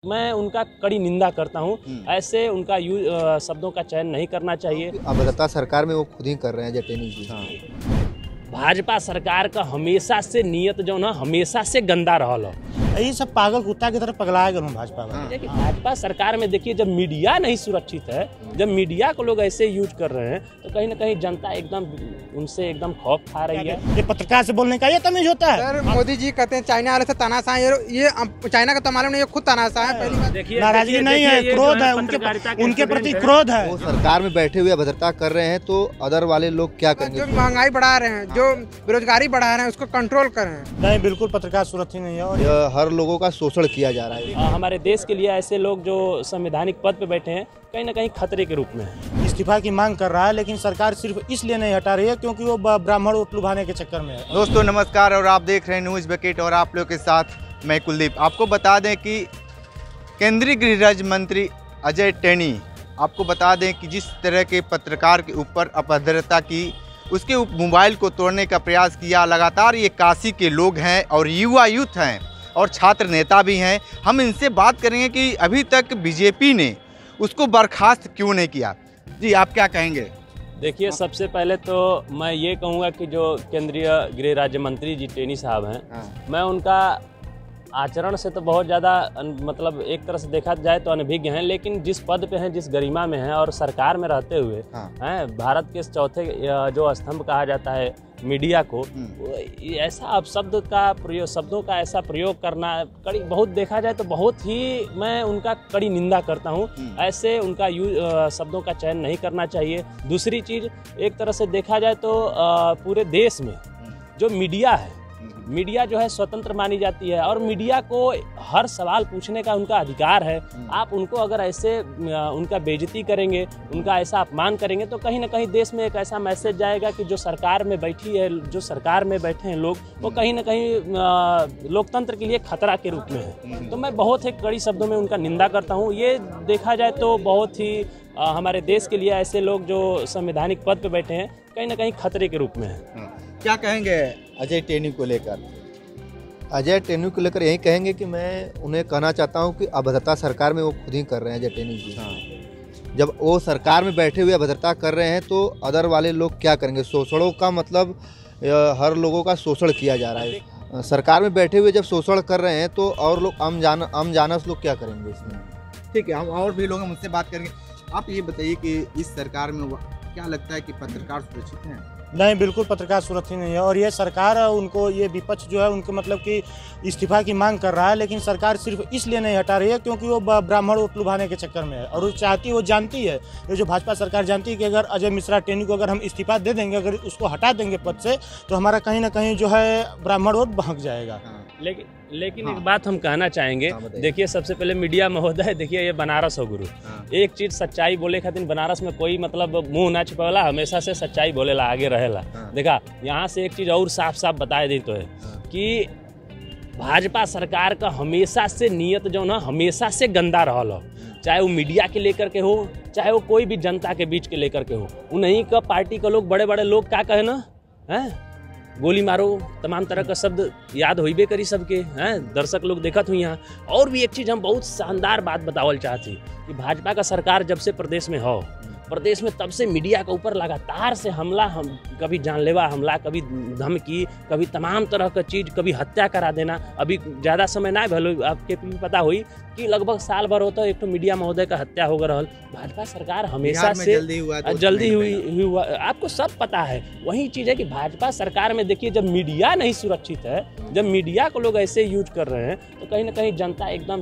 मैं उनका कड़ी निंदा करता हूँ। ऐसे उनका शब्दों का चयन नहीं करना चाहिए। अब बता सरकार में वो खुद ही कर रहे हैं जटेनी जी। भाजपा सरकार का हमेशा से नियत जो ना हमेशा से गंदा रहल हो। यही सब पागल कुत्ता की तरह पगलाए गए भाजपा में। देखिए भाजपा सरकार में देखिए जब मीडिया नहीं सुरक्षित है, जब मीडिया को लोग ऐसे यूज कर रहे हैं तो कहीं ना कहीं जनता एकदम उनसे एकदम खौफ खा रही है। ये पत्रकार से बोलने का ये तमीज होता है। सर मोदी जी कहते हैं चाइना वाले से तानाशाह है, ये चाइना का तो मालूम नहीं, ये खुद तानाशाह है। पहली बात देखिए नाराजगी नहीं है, क्रोध है, उनके प्रति क्रोध है। वो सरकार में बैठे हुए अभद्रता कर रहे हैं तो अदर वाले लोग क्या करेंगे? जो महंगाई बढ़ा रहे हैं, जो बेरोजगारी बढ़ा रहे हैं, उसको कंट्रोल करें। नहीं, बिल्कुल पत्रकार सुरक्षित नहीं है और हर लोगों का शोषण किया जा रहा है। हमारे देश के लिए ऐसे लोग जो संवैधानिक पद पे बैठे हैं कहीं ना कहीं खतरे के रूप में है। इस्तीफा की मांग कर रहा है, लेकिन सरकार सिर्फ इसलिए नहीं हटा रही है क्योंकि वो ब्राह्मण वोट लुभाने के चक्कर में है। दोस्तों नमस्कार, और आप देख रहे हैं न्यूज़ बकेट और आप लोगों के साथ मैं कुलदीप। आपको बता दें कि केंद्रीय गृह राज्य मंत्री अजय टैनी आपको बता दें कि जिस तरह के पत्रकार के ऊपर अभद्रता की, उसके मोबाइल को तोड़ने का प्रयास किया, लगातार ये काशी के लोग हैं और युवा यूथ हैं और छात्र नेता भी हैं। हम इनसे बात करेंगे कि अभी तक बीजेपी ने उसको बर्खास्त क्यों नहीं किया। जी आप क्या कहेंगे? देखिए सबसे पहले तो मैं ये कहूँगा कि जो केंद्रीय गृह राज्य मंत्री जी टैनी साहब हैं, मैं उनका आचरण से तो बहुत ज़्यादा मतलब एक तरह से देखा जाए तो अनभिज्ञ हैं, लेकिन जिस पद पे हैं, जिस गरिमा में हैं और सरकार में रहते हुए हैं, भारत के चौथे जो स्तंभ कहा जाता है मीडिया को, ऐसा अपशब्द का प्रयोग, शब्दों का ऐसा प्रयोग करना कड़ी बहुत देखा जाए तो बहुत ही मैं उनका कड़ी निंदा करता हूँ। ऐसे उनका शब्दों का चयन नहीं करना चाहिए। दूसरी चीज़, एक तरह से देखा जाए तो पूरे देश में जो मीडिया है, मीडिया जो है स्वतंत्र मानी जाती है और मीडिया को हर सवाल पूछने का उनका अधिकार है। आप उनको अगर ऐसे उनका बेइज्जती करेंगे, उनका ऐसा अपमान करेंगे तो कहीं ना कहीं देश में एक ऐसा मैसेज जाएगा कि जो सरकार में बैठी है, जो सरकार में बैठे हैं लोग, वो कहीं ना कहीं लोकतंत्र के लिए खतरा के रूप में है। तो मैं बहुत ही कड़ी शब्दों में उनका निंदा करता हूँ। ये देखा जाए तो बहुत ही हमारे देश के लिए ऐसे लोग जो संवैधानिक पद पे बैठे हैं कहीं ना कहीं खतरे के रूप में है। क्या कहेंगे अजय टैनी को लेकर? अजय टैनी को लेकर यही कहेंगे कि मैं उन्हें कहना चाहता हूं कि अभद्रता सरकार में वो खुद ही कर रहे हैं अजय टैनी जी। जब वो सरकार में बैठे हुए अभद्रता कर रहे हैं तो अदर वाले लोग क्या करेंगे? शोषणों का मतलब हर लोगों का शोषण किया जा रहा है। सरकार में बैठे हुए जब शोषण कर रहे हैं तो और लोग आम जानस लोग क्या करेंगे इसमें? ठीक है, हम और भी लोग मुझसे बात करेंगे। आप ये बताइए कि इस सरकार में क्या लगता है कि पत्रकार सुरक्षित हैं? नहीं, बिल्कुल पत्रकार सुरक्षित नहीं है और ये सरकार उनको, ये विपक्ष जो है उनके मतलब कि इस्तीफा की मांग कर रहा है, लेकिन सरकार सिर्फ इसलिए नहीं हटा रही है क्योंकि वो ब्राह्मण वोट लुभाने के चक्कर में है। और वो चाहती, वो जानती है, ये जो भाजपा सरकार जानती है कि अगर अजय मिश्रा टैनी को अगर हम इस्तीफा दे देंगे, अगर उसको हटा देंगे पद से, तो हमारा कहीं ना कहीं जो है ब्राह्मण वोट बहक जाएगा। लेकिन एक बात हम कहना चाहेंगे। देखिए सबसे पहले मीडिया महोदय, देखिए ये बनारस हो गुरु। एक चीज सच्चाई बोले खातिर बनारस में कोई मतलब मुंह ना छुपावेला, हमेशा से सच्चाई बोलेला, आगे रहेला। देखा यहाँ से एक चीज और साफ साफ बताए दी तो है कि भाजपा सरकार का हमेशा से नियत जो ना हमेशा से गंदा रहल हो, चाहे वो मीडिया के लेकर के हो, चाहे वो कोई भी जनता के बीच के लेकर के हो। उन्हीं का पार्टी का लोग, बड़े बड़े लोग क्या कहे ना, हैं गोली मारो, तमाम तरह का शब्द याद होइबे करी सबके, हैं दर्शक लोग देखत हुई यहाँ। और भी एक चीज़ हम बहुत शानदार बात बतावल चाहती कि भाजपा का सरकार जब से प्रदेश में हो, प्रदेश में तब से मीडिया के ऊपर लगातार से हमला, हम कभी जानलेवा हमला, कभी धमकी, कभी तमाम तरह का चीज़, कभी हत्या करा देना। अभी ज़्यादा समय ना भलो, आपके भी पता हुई कि लगभग साल भर होता है एक तो मीडिया महोदय का हत्या हो गया। भाजपा सरकार हमेशा से जल्दी हुआ, आपको सब पता है। वही चीज़ है कि भाजपा सरकार में देखिए जब मीडिया नहीं सुरक्षित है, जब मीडिया को लोग ऐसे यूज कर रहे हैं तो कहीं ना कहीं जनता एकदम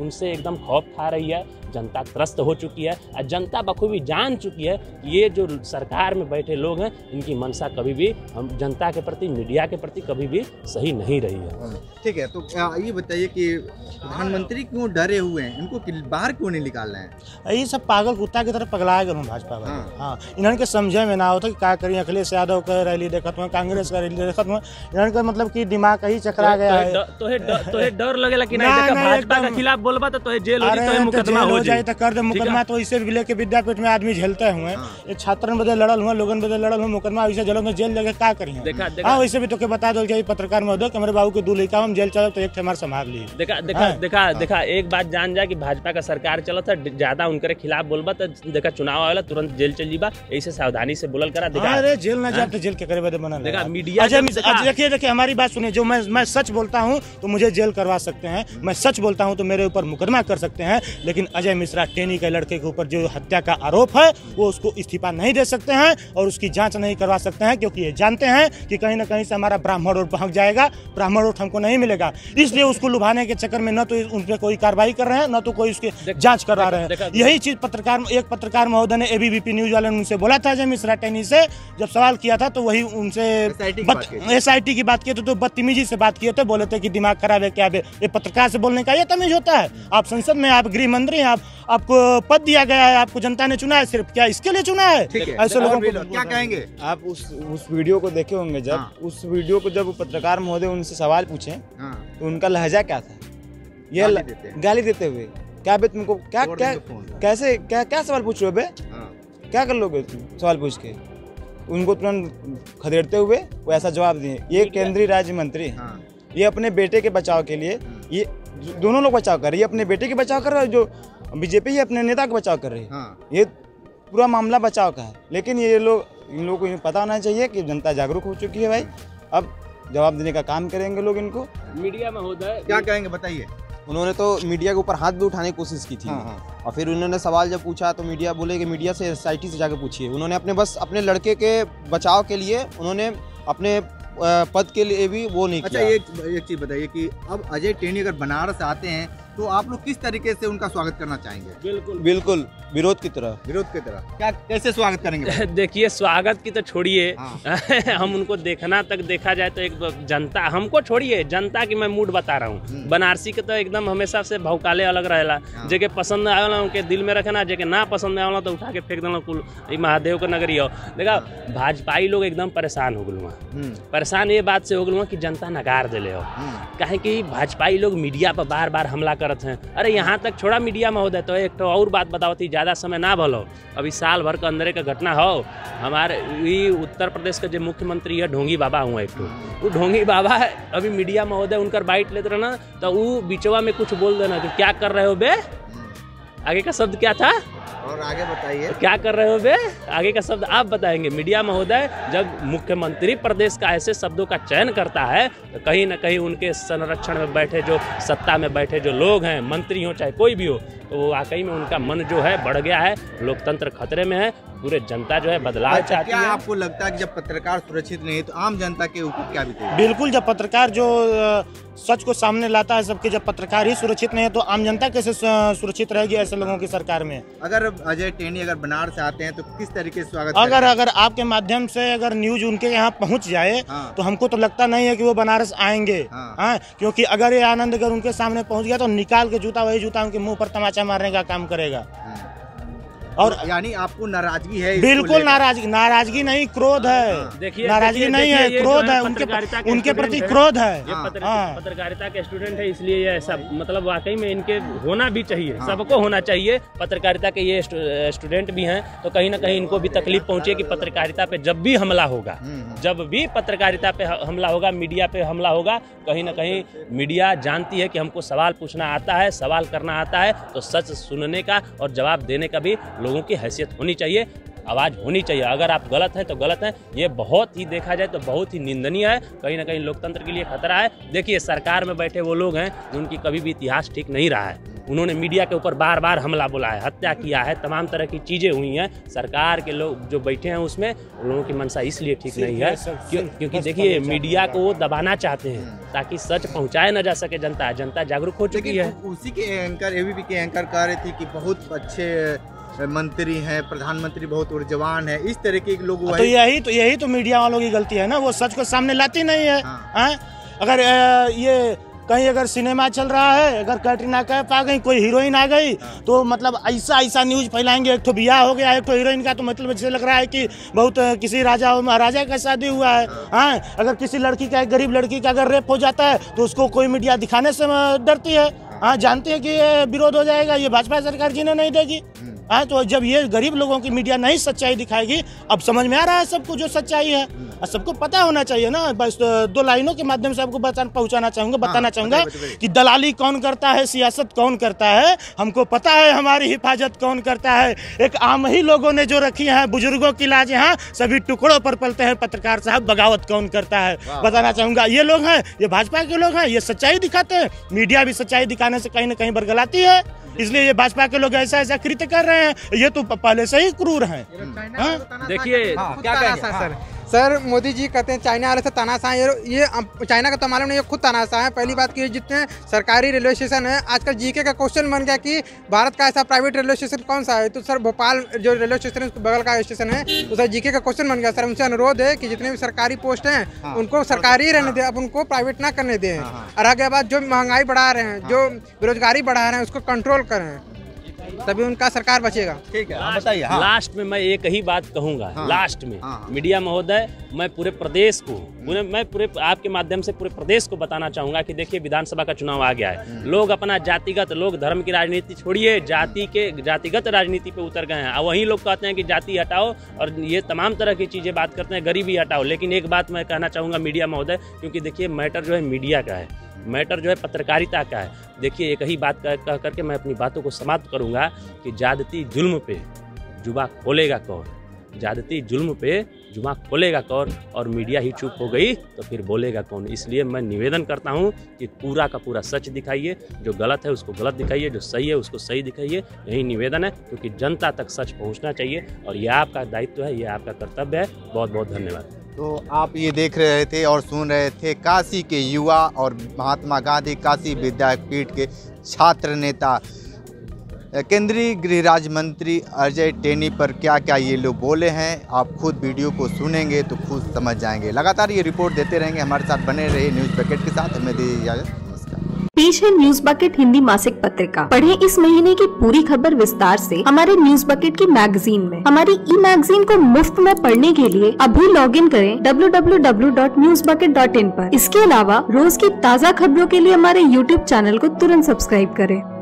उनसे एकदम खौफ खा रही है। जनता त्रस्त हो चुकी है और जनता बखूबी जान चुकी है कि ये जो सरकार में बैठे लोग हैं, इनकी मंशा कभी भी हम जनता के प्रति, मीडिया के प्रति कभी भी सही नहीं रही है। ठीक है, तो ये बताइए कि प्रधानमंत्री क्यों डरे हुए हैं, इनको बाहर क्यों नहीं निकाल रहे हैं? ये सब पागल कुत्ता की तरह पगलाए गए भाजपा में। हाँ, इन्होंने समझे में ना होता कि क्या करिए। अखिलेश यादव का रैली देखत हुए, कांग्रेस का रैली देखत हुए, इन्होंने मतलब कि दिमाग ही चकरा गया है। तो डर लगेला कि नहीं, भाजपा के खिलाफ बोलबा तो जेल हो जाए, मुकदमा हो जाए तो कर दे मुकदमा, तो इसे भी लेके विद्यापीठ में आदमी झेलते हुए ये छात्रन बदे लड़ल हुआ, लोगन बदे लड़ल हुआ, मुकदमा वैसे जलो में जेल लगे क्या करिए। हाँ वैसे भी तो के बता दो पत्रकार महोदय कि हमारे बाबू के 2 लड़का हम जेल चलो तो एक हमारे संभाल लिए। देखा एक बात जान जा कि भाजपा का सरकार चलत है, ज्यादा उनके खिलाफ बोलबा तो देखा चुनाव आवेला तुरंत जेल चल जीबा, ऐसे सावधानी से बोलल करा। देखा अरे जेल ना जाए तो जेल के करे बदे बना। देखा मीडिया देखिए हमारी बात सुनिए, जो मैं सच बोलता हूँ तो मुझे जेल करवा सकते हैं, मैं सच बोलता हूँ तो मेरे ऊपर मुकदमा कर सकते हैं, लेकिन अजय मिश्रा टेनी के लड़के के ऊपर जो हत्या का आरोप है वो उसको इस्तीफा नहीं दे सकते हैं और उसकी जांच नहीं करवा सकते हैं, क्योंकि ये जानते हैं कि कहीं ना कहीं से हमारा ब्राह्मण वोट भाग जाएगा, ब्राह्मण वोट हमको नहीं मिलेगा। इसलिए उसको लुभाने के चक्कर में न तो उन पर कोई कार्रवाई कर रहे हैं, न तो कोई उसकी जांच करवा रहे हैं। यही चीज एक पत्रकार महोदय ने एबीवीपी न्यूज वाले ने उनसे बोला था, अजय मिश्रा टेनी से जब सवाल किया था तो वही उनसे SIT की बात की तो बदतमीजी से बात किए थे, बोले थे कि दिमाग खराब है क्या, ये पत्रकार से बोलने का ये तमीज होता है? आप संसद में, आप गृह मंत्री हैं, आपको पद दिया गया है, आपको जनता ने चुना है, सिर्फ क्या इसके लिए चुना है? ऐसे लोगों को क्या कहेंगे आप? उस वीडियो को देखे होंगे, जब उस वीडियो को जब पत्रकार महोदय उनसे सवाल पूछे तो उनका लहजा क्या था? ये गाली देते हुए क्या बे तुमको क्या कैसे क्या सवाल पूछ रहे हो बे, क्या कर लोगे तुम सवाल पूछ के? उनको तुरंत खदेड़ते हुए वो ऐसा जवाब दिए। ये केंद्रीय राज्य मंत्री ये अपने बेटे के बचाव के लिए, ये दोनों लोग बचाव कर रही है, अपने बेटे के बचाव कर रहा है, जो बीजेपी है अपने नेता का बचाव कर रही है। ये पूरा मामला बचाव का है, लेकिन ये लोग, इन लोगों को पता होना चाहिए कि जनता जागरूक हो चुकी है भाई, अब जवाब देने का काम करेंगे लोग इनको। मीडिया महोदय क्या कहेंगे बताइए? उन्होंने तो मीडिया के ऊपर हाथ भी उठाने की कोशिश की थी और फिर उन्होंने सवाल जब पूछा तो मीडिया बोले कि मीडिया से SIT से जाकर पूछिए। उन्होंने अपने लड़के के बचाव के लिए उन्होंने अपने पद के लिए भी वो नहीं किया। अच्छा एक चीज बताइए कि अब अजय टेनी अगर बनारस आते हैं तो आप लोग किस तरीके से उनका स्वागत करना चाहेंगे? बिल्कुल विरोध की तरह क्या कैसे स्वागत करेंगे? देखिए स्वागत की तो छोड़िए हम उनको देखना तक देखा जाए तो एक जनता, हमको छोड़िए जनता की मैं मूड बता रहा हूँ। बनारसी के तो एकदम हमेशा से भौकाले अलग रहेला, जेके पसंद आवेला उनके दिल में रखना, जेके ना पसंद आवेला तो उठा के फेंक देना कुल महादेव का नगरी हो। देखा भाजपाई लोग एकदम परेशान हो गए, परेशान ये बात से हो गए कि जनता नकार दिले हो, काहे कि भाजपाई लोग मीडिया पर बार बार हमला करत हैं। अरे यहाँ तक छोड़ा मीडिया महोदय, तो एक तो और बात बताओ थी, ज़्यादा समय ना भलो, अभी साल भर के अंदर का घटना हो, हमारे उत्तर प्रदेश के जो मुख्यमंत्री है ढोंगी बाबा हुआ एक तो, वो ढोंगी बाबा अभी मीडिया महोदय उनकर बाइट लेते रहे ना तो वो बीचवा में कुछ बोल देना कि क्या कर रहे हो बे, आगे का शब्द क्या था और आगे बताइए क्या कर रहे हो बे, आगे का शब्द आप बताएंगे। मीडिया महोदय जब मुख्यमंत्री प्रदेश का ऐसे शब्दों का चयन करता है तो कहीं ना कहीं उनके संरक्षण में बैठे, जो सत्ता में बैठे जो लोग हैं, मंत्री हो चाहे कोई भी हो, तो वो वाकई में उनका मन जो है बढ़ गया है, लोकतंत्र खतरे में है, पूरे जनता जो है बदलाव चाहती है। आपको लगता है कि जब पत्रकार सुरक्षित नहीं है तो आम जनता के ऊपर क्या बीतेगी? बिल्कुल, जब पत्रकार जो सच को सामने लाता है सबके, जब पत्रकार ही सुरक्षित नहीं है तो आम जनता कैसे सुरक्षित रहेगी ऐसे लोगों की सरकार में? अगर अजय टेनी अगर बनारस से आते हैं तो किस तरीके से स्वागत? अगर आपके माध्यम से अगर न्यूज उनके यहाँ पहुँच जाए तो हमको तो लगता नहीं है कि वो बनारस आएंगे, क्योंकि अगर ये आनंद अगर उनके सामने पहुँच गया तो निकाल के जूता वही जूता उनके मुँह पर तमाचा मारने का काम करेगा। और यानी आपको नाराजगी है? बिल्कुल नाराजगी नहीं, क्रोध है। देखिए नाराजगी नहीं है, क्रोध है, उनके प्रति क्रोध है। पत्रकारिता के स्टूडेंट है, इसलिए ये सब मतलब वाकई में इनके होना भी चाहिए, सबको होना चाहिए। पत्रकारिता के ये स्टूडेंट भी हैं तो कहीं ना कहीं इनको भी तकलीफ पहुंचे कि पत्रकारिता पे जब भी हमला होगा, जब भी पत्रकारिता पे हमला होगा, मीडिया पे हमला होगा, कहीं ना कहीं मीडिया जानती है कि हमको सवाल पूछना आता है, सवाल करना आता है, तो सच सुनने का और जवाब देने का भी लोगों की हैसियत होनी चाहिए, आवाज़ होनी चाहिए। अगर आप गलत हैं तो गलत हैं, ये बहुत ही देखा जाए तो बहुत ही निंदनीय है, कहीं ना कहीं लोकतंत्र के लिए खतरा है। देखिए सरकार में बैठे वो लोग हैं जिनकी कभी भी इतिहास ठीक नहीं रहा है, उन्होंने मीडिया के ऊपर बार बार हमला बोला है, हत्या किया है, तमाम तरह की चीज़ें हुई हैं। सरकार के लोग जो बैठे हैं उसमें लोगों की मंशा इसलिए ठीक नहीं है क्योंकि देखिए मीडिया को वो दबाना चाहते हैं ताकि सच पहुंचाया न जा सके। जनता जागरूक हो चुकी है। उसी के एंकर एबीपी के एंकर कह रहे थे कि बहुत अच्छे मंत्री हैं, प्रधानमंत्री बहुत ऊर्जावान है, इस तरह के लोग तो यही तो मीडिया वालों की गलती है ना, वो सच को सामने लाती नहीं है। अगर ये कहीं अगर सिनेमा चल रहा है, अगर कैटरीना कैफ आ गई, कोई हीरोइन आ गई, तो मतलब ऐसा न्यूज फैलाएंगे, एक तो ब्याह हो गया, एक तो हीरोइन का, तो मतलब जैसे लग रहा है कि बहुत किसी राजा और महाराजा का शादी हुआ है। अगर किसी लड़की का, गरीब लड़की का अगर रेप हो जाता है तो उसको कोई मीडिया दिखाने से डरती है। हाँ जानते हैं कि ये विरोध हो जाएगा, ये भाजपा सरकार जीने नहीं देगी। हाँ तो जब ये गरीब लोगों की मीडिया नहीं सच्चाई दिखाएगी, अब समझ में आ रहा है सबको जो सच्चाई है, और सबको पता होना चाहिए ना। बस 2 लाइनों के माध्यम से आपको बताना चाहूँगा कि दलाली कौन करता है, सियासत कौन करता है, हमको पता है, हमारी हिफाजत कौन करता है। एक आम ही लोगों ने जो रखी है, बुजुर्गों की लाज यहाँ सभी टुकड़ों पर पलते हैं। पत्रकार साहब बगावत कौन करता है बताना चाहूँगा। ये लोग हैं, ये भाजपा के लोग हैं, ये सच्चाई दिखाते हैं। मीडिया भी सच्चाई दिखाने से कहीं ना कहीं बरगलाती है, इसलिए ये भाजपा के लोग ऐसा ऐसा कृत्य कर रहे हैं। ये तो पहले से ही क्रूर हैं। देखिए क्या सर मोदी जी कहते हैं चाइना वाले से तानाशाह, ये चाइना का तो मालूम नहीं, ये खुद तानाशाह है। पहली बात की जितने सरकारी रेलवे स्टेशन है, आजकल जीके का क्वेश्चन बन गया कि भारत का ऐसा प्राइवेट रेलवे स्टेशन कौन सा है। तो सर भोपाल जो रेलवे स्टेशन है उसके बगल का स्टेशन है, तो सर जीके का क्वेश्चन बन गया। सर उनसे अनुरोध है कि जितने भी सरकारी पोस्ट हैं उनको सरकारी रहने दें, अब उनको प्राइवेट ना करने दें। और आगे बाद जो महंगाई बढ़ा रहे हैं, जो बेरोजगारी बढ़ा रहे हैं, उसको कंट्रोल करें, तभी उनका सरकार बचेगा। ठीक है, बताइए। लास्ट में मैं एक ही बात कहूंगा। लास्ट में मीडिया महोदय, मैं पूरे प्रदेश को मैं पूरे आपके माध्यम से पूरे प्रदेश को बताना चाहूंगा कि देखिए विधानसभा का चुनाव आ गया है। लोग अपना जातिगत, लोग धर्म की राजनीति छोड़िए, जातिगत राजनीति पे उतर गए हैं। और वही लोग कहते हैं कि जाति हटाओ और ये तमाम तरह की चीजें बात करते हैं, गरीबी हटाओ। लेकिन एक बात मैं कहना चाहूंगा मीडिया महोदय, क्योंकि देखिए मैटर जो है मीडिया का है, मैटर जो है पत्रकारिता का है। देखिए एक ही बात कह करके मैं अपनी बातों को समाप्त करूंगा कि ज्यादती जुल्म पे जुबा खोलेगा कौन, ज्यादती जुल्म पे जुबा खोलेगा कौन, और मीडिया ही चुप हो गई तो फिर बोलेगा कौन। इसलिए मैं निवेदन करता हूं कि पूरा का पूरा सच दिखाइए, जो गलत है उसको गलत दिखाइए, जो सही है उसको सही दिखाइए। यही निवेदन है, क्योंकि जनता तक सच पहुंचना चाहिए और ये आपका दायित्व है, ये आपका कर्तव्य है। बहुत बहुत धन्यवाद। तो आप ये देख रहे थे और सुन रहे थे काशी के युवा और महात्मा गांधी काशी विद्यापीठ के छात्र नेता केंद्रीय गृह राज्य मंत्री अजय टेनी पर क्या क्या ये लोग बोले हैं। आप खुद वीडियो को सुनेंगे तो खुद समझ जाएंगे। लगातार ये रिपोर्ट देते रहेंगे, हमारे साथ बने रहिए न्यूज़ बकेट के साथ। हमें दीजिए इजाजत, नमस्कार। पेश है न्यूज़ बकेट हिंदी मासिक पत्रिका। पढ़ें इस महीने की पूरी खबर विस्तार से हमारे न्यूज़ बकेट की मैगजीन में। हमारी ई मैगजीन को मुफ्त में पढ़ने के लिए अभी लॉगिन करें www.newsbucket.in पर। इसके अलावा रोज की ताज़ा खबरों के लिए हमारे YouTube चैनल को तुरंत सब्सक्राइब करें।